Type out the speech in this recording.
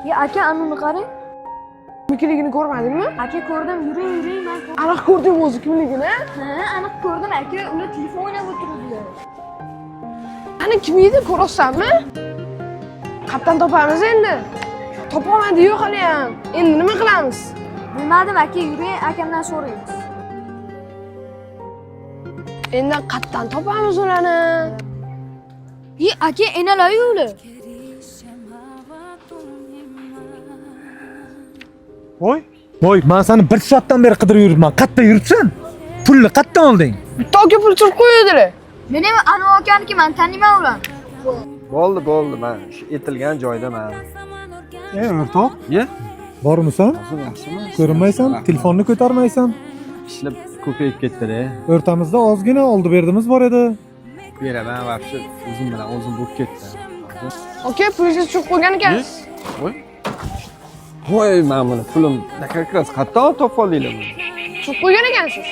Ya aka anuni qarang. Kimligini ko'rmadingmi? Aka ko'rdim, yuring men. Aniq ko'rding o'zi kimligini? Ha, aniq ko'rdim aka. Ular telefon o'ynab o'tirdilar. Qani kim edi ko'rsanmi? Qayerdan topamiz endi? Topolmadi-yu hali ham. Endi nima qilamiz? Bilmadim aka, yuring akamdan so'raymiz. Endi qayerdan topamiz ularni? Aka, enalar-yu ular. Voy, men seni bir soatdan beri qidirib yuribman. Qayerda yuribsan? Pulni qayerdan olding? Bitta aka pul turib qo'yadilar. Men ham anu akaniki, men taniyman ularni. Bo'ldi, men shu etilgan joydaman. O'rtoq, Ye? bormisan? Yaxshimi? Ko'rinmaysan, telefonni ko'tarmaysan. Ishlar ko'payib ketdi-da. O'rtamizda ozgina oldi-berdimiz bor edi. Beraman, vaqti o'zim bilan o'zim bo'lib ketdi. Aka pulni turib qo'ygan ekansiz. Voy, men buni pulim как раз qayerdan topib oldinglar buni? Turib qo'ygan ekansiz.